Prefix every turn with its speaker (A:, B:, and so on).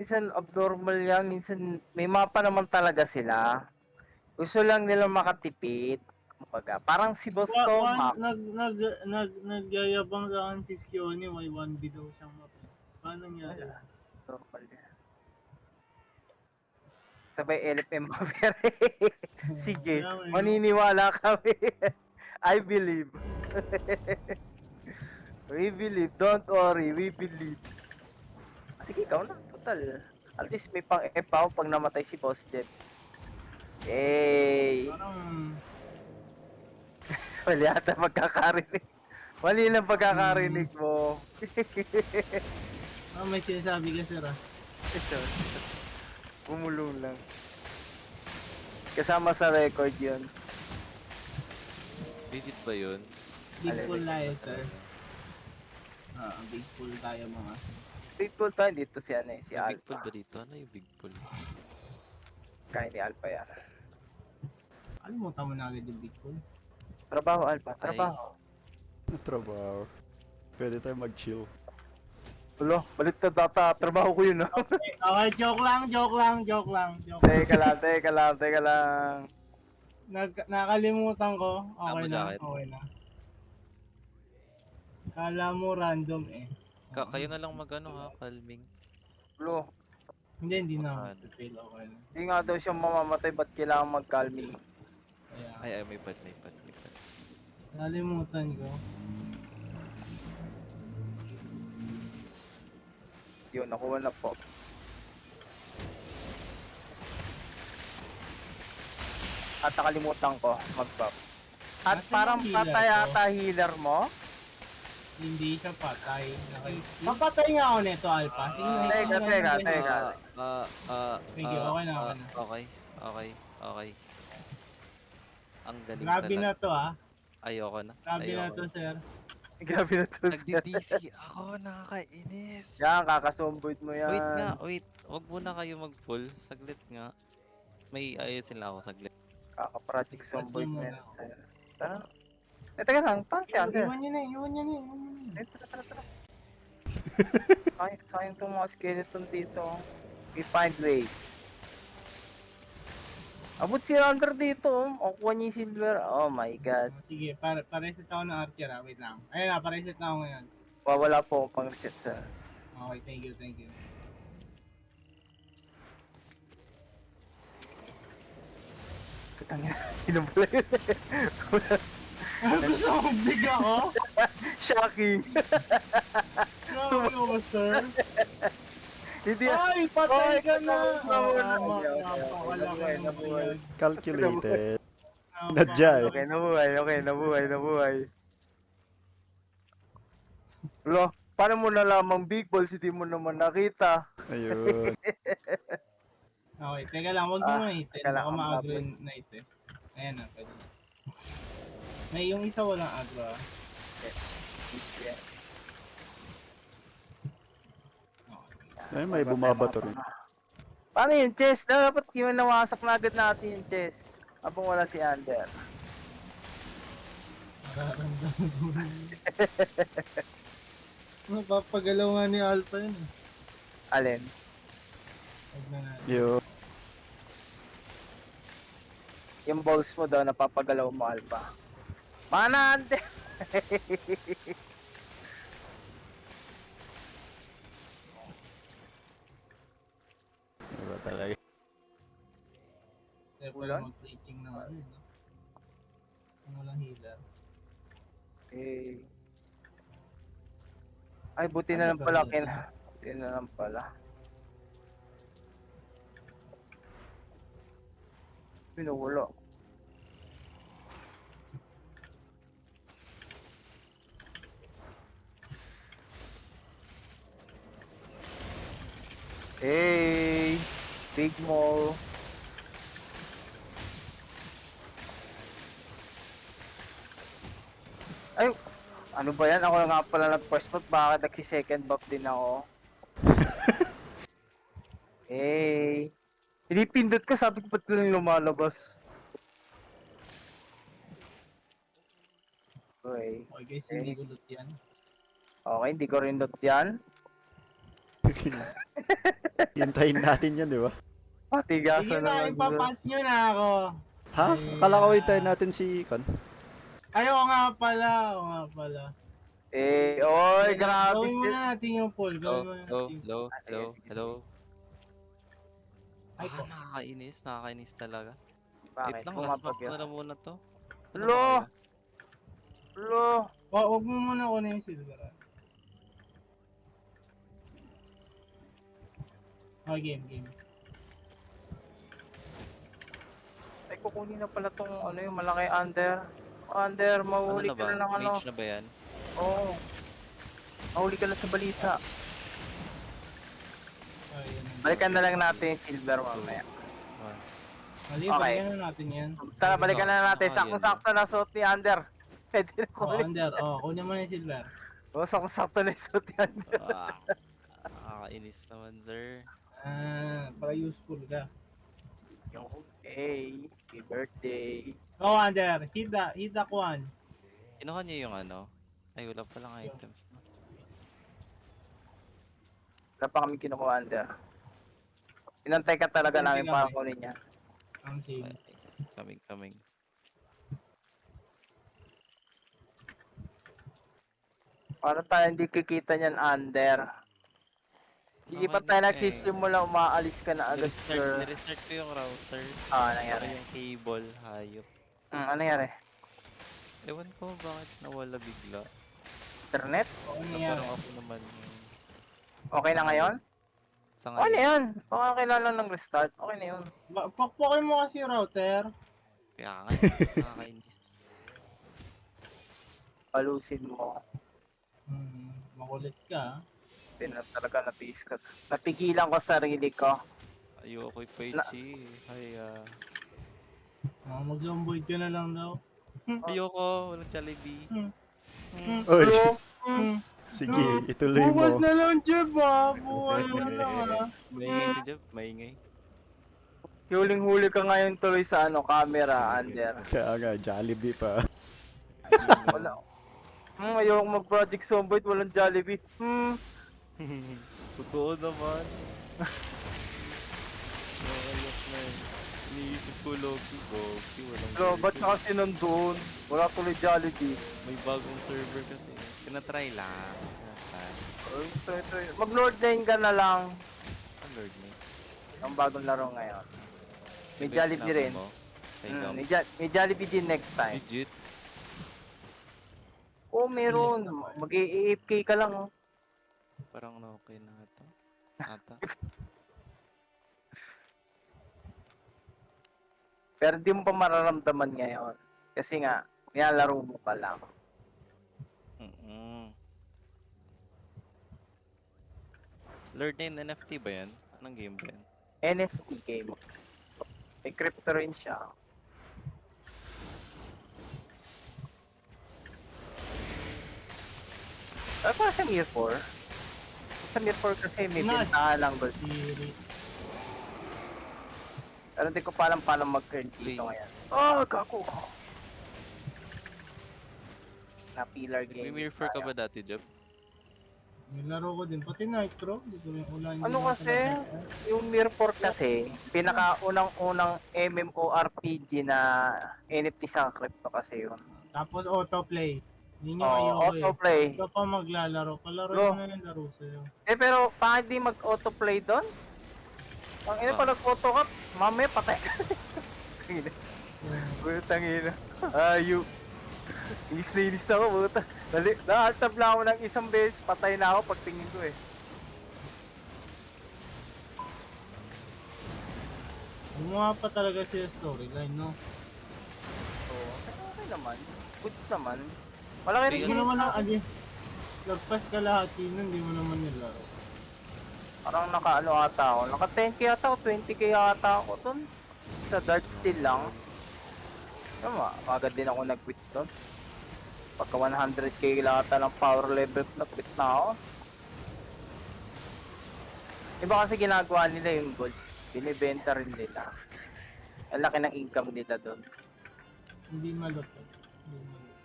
A: minsan abnormal yan, minsan may mapa naman talaga sila. Gusto lang nila makatipid. Kumbaga, parang si Boss Tomac.
B: Nagyayabang sa akin si Skioni, may 1B daw siyang map. Paano nangyari?
A: Wala, normal yan. Sabay LFM Mavere. Sige,
B: Kaya nga,
A: maniniwala kami. I believe. We believe. Don't worry, we believe. Sige, ikaw na. Total. At least may pang-F ako pag namatay si Boss Jeff. Eh,
B: parang,
A: mali ata magkakarinig. Mali lang pagkakarinig mo.
B: may sinasabi ka sir ah.
A: Ito. Bumulong lang. Kasama sa record yun.
C: Legit ba yun?
B: Big
A: Alin,
B: pool
A: alin.
B: tayo sir. Big pool tayo mga.
A: Big pool tayo dito si ano eh, si
C: May big
A: Alpha.
C: pool ba dito? Ano yung big pool?
A: Kaya ni Alpha yan.
B: Kalimutan mo na agad yung big pool.
A: Trabaho Alpha, trabaho.
D: Trabaho. Pwede tayo mag-chill.
A: Ulo, balik na data. Trabaho ko yun ah.
B: Okay, joke lang.
A: Teka lang.
B: Nakalimutan ko. Okay
C: Tama
B: na,
C: jacket.
B: okay na. Kala mo random eh.
C: Kayo na lang mag ano ha, calming.
A: Ulo,
B: Hindi na.
C: Ano?
B: Feel okay na.
A: hindi nga daw siya mamamatay, ba't kailangan mag-calming?
B: Kaya,
C: Ay, may pad.
B: nakalimutan ko.
A: Yun, nakuha na po. At nakalimutan ko mag-buff. At
B: Nasaan
A: parang
B: yung healer
A: patay
B: ko?
A: ata healer mo.
B: Hindi siya patay. Papatay nga ako nito, Alpha. Sige,
A: Teka.
B: Sige, okay na.
C: Okay. Ang galing
B: Grabe
C: talaga.
B: na to ah.
C: Ayoko na.
B: Grabe na to, sir.
A: Grabe na to.
C: Nagdi-DC ako, nakakainis.
A: Yan, kakasomboid mo yan.
C: Wait. Wag muna kayo mag-full. Saglit nga. May ayusin lang ako saglit.
A: Kaka-project somboid mo
B: Muna
A: yan.
B: ako.
A: Tara. Teka lang, paano si Ander?
B: Iwan niyo na.
A: Tara. Sayang itong mga skeleton dito. We find ways. Abot si Ander dito. O, kuha niya yung silver. Oh my god.
B: Sige, pareset ako ng archer ah. Wait lang. Ayun na, pareset na ako ngayon.
A: Wala po akong pang-reset sa...
B: Okay, thank you.
A: Katangin. Sinubala yun.
B: Gusto mong big ako?
A: Shocking.
B: Grabe ako, sir.
A: Hindi.
B: Ay, patay ka na!
A: Tama.
B: Napakalaki ng buhay.
D: Calculated. Nadya eh.
A: Okay, nabuhay. Lo, paano mo nalamang big balls, hindi mo naman nakita?
D: Ayun.
B: Okay, teka lang, huwag mo na
A: teka lang,
B: Baka
A: ang
B: ma-agro
A: baboy.
B: yung night eh. Ayan na, pwede na. May yung isa walang agro ah.
D: Ay, may bumabato rin.
A: Paano yung chest? Dapat yung nawasak na agad natin yung chest. Habang wala si Ander.
B: Nararamdaman ko rin. Napapagalaw nga ni Alpha yun eh.
A: Alin?
B: Huwag na natin.
D: Yun.
A: Yung balls mo daw, napapagalaw mo, Alpha. Mana, Ander!
D: Diba talaga?
B: Kaya
A: Ulan?
B: pala mag-preaching na ano no? Kung walang healer.
A: Eh. Ay, buti na lang pala. Buti na lang pala. Pinuwala. Hey! Big Mall. Ay, ano ba yan? Ako na nga pala nag-first buff. Bakit nagsi-second buff din ako? Hey! Pinipindot ko, sabi ko ba't ko lang lumalabas? Okay.
B: Okay guys, hindi ko loot yan.
A: Okay, hindi ko rin dot yan.
D: Hintayin natin yan, di ba?
B: Sige
A: Patigasan
B: na,
A: naman.
B: ipapass nyo na ako.
D: Ha? Akala ko hintayin natin si Kan.
B: Ay, oo nga pala, oo nga pala.
A: Oy, grabe.
B: Gawin muna natin yung poll,
C: Hello,
B: gawin muna
C: hello,
B: natin.
C: hello,
A: Ah,
C: hello,
A: sige, sige,
C: hello.
B: Ay, po.
C: Nakakainis talaga.
A: Bakit?
C: Wait lang, last map
A: Bumabagyo.
C: na lang muna to. Ano ba
A: Lo!
C: kayo?
A: Lo!
B: Huwag mo muna kunin yung silver. Oh, game.
A: Ay, kukunin na pala tong ano yung malaki under. Under,
C: Ano
A: mahuli
C: na
A: ka
C: ba?
A: na ng ano.
C: Mage na ba yan?
A: Oo. Mahuli ka na sa balita.
B: Ayun.
A: Balikan na lang natin yung silver mamaya.
C: One.
B: Mali,
A: Okay.
B: balikan na natin yan.
A: Tara, balikan na natin.
C: Ah, yun.
A: Sakto-sakto na suot ni Under. Pwede na
B: Oh,
A: kunin.
B: under. Oh, kunin mo na yung silver.
A: Oo, sakto-sakto na yung suot ni Under.
C: Nakakainis naman, sir.
B: Para useful ka.
A: Okay. Happy birthday.
B: Oh, under. Hit the kwan.
C: Kinuha niyo yung ano? Ay, wala palang items. No?
A: Wala pa kami kinukuha Under. Inantay ka talaga
B: Inantay
A: namin
B: kami.
A: para kunin niya.
B: Ang save.
C: Coming.
A: Para tayo hindi kikita niyan Under. Sige pa tayo nagsisimula, umaalis ka na agad, sir.
C: Nirestart ko yung router.
A: Ah,
C: Saka
A: nangyari.
C: yung cable, hayop.
A: Ano nangyari?
C: Ewan ko bakit nawala bigla.
A: Internet?
B: Oo, nangyari.
C: Parang ako naman yung...
A: Okay na ngayon?
C: Sa
A: Okay na
C: ngayon.
A: yun. Baka kailangan ng restart. Okay na yun.
B: Pakpokin mo kasi yung router.
C: Kaya nga, nakakainis.
A: Palusin mo.
B: Makulit ka.
A: Talaga natiis ka. Napigilan ko sarili ko.
C: Ayoko Paichi. Ay,
B: Mag-zomboid ka na lang daw.
C: ayoko, walang Jollibee.
D: Oy,
B: Hmm.
D: sige, ituloy
B: Bukas
D: mo.
B: na lang, Jeff, ha? Bukas na lang, ha?
C: Maingay si Jeff, maingay.
A: Huling-huli ka ngayon tuloy sa camera, Under.
D: Kaya nga, Jollibee pa.
A: Wala. Ayoko mag-project Zomboid, walang Jollibee.
C: Totoo naman. Nakakayok na yun. Iniisip ko Loki, walang
A: Bro, ba't
C: burger.
A: na kasi nandun? Wala tuloy Jollibee.
C: May bagong server kasi. Tinatry lang.
A: Mag-Lord Lane ka na lang.
C: Ang Lord me.
A: Ang bagong laro ngayon. May
C: Iba yung
A: Jollibee
C: sinabi
A: rin.
C: mo. Teka,
A: May Jollibee din next time.
C: legit.
A: Oo, meron. Mag-AFK ka lang. Oh.
C: Parang okay na ito. Ata.
A: Pero di mo pa mararamdaman ngayon. Kasi nga, nilalaro mo pa lang.
C: Lord Name NFT ba yan? Anong game ba yan?
A: NFT game. May crypto rin siya. Ano pa sa Mir 4? Sa Mir 4 kasi may
B: Nice.
A: bentahan lang gold.
B: Siri.
A: Pero hindi ko pa alam paano mag-earn dito ngayon. Oh, kako! Na pillar game.
C: May Mirror ka ba dati, Jeff?
B: Nilaro ko din. Pati Nitro. Hindi ko rin ulan.
A: Ano kasi, yung Mir 4 kasi, pinaka-unang-unang MMORPG na NFT sa crypto kasi yun.
B: Tapos autoplay. Hindi nyo
A: Oh,
B: ayoko eh.
A: autoplay.
B: Ikaw pa maglalaro. Palaro
A: Bro.
B: na yung laro sa'yo.
A: Pero bakit di mag-autoplay doon? Ang ina pa nag-auto ka, mamaya patay ka. Tangina. Tangina. Ayup. Inis ako, buta. Na-altab lang ako ng isang beses, patay na ako pagtingin ko eh.
B: Gumawa pa talaga siya storyline, no?
A: So, okay naman. Good naman. Malaki rin
B: Hindi mo naman ang agi. Lagpas ka lahat yun, hindi mo naman nilaro.
A: Parang naka-ano ata ako. Naka 10k ata ako, 20k ata ako dun. Sa Dark Steel lang. Tama, agad din ako nag-quit dun. Pagka 100k lang ata ng power level, nag-quit na ako. Iba kasi ginagawa nila yung gold. Binibenta rin nila. Ang laki ng income nila dun.
B: Hindi malot.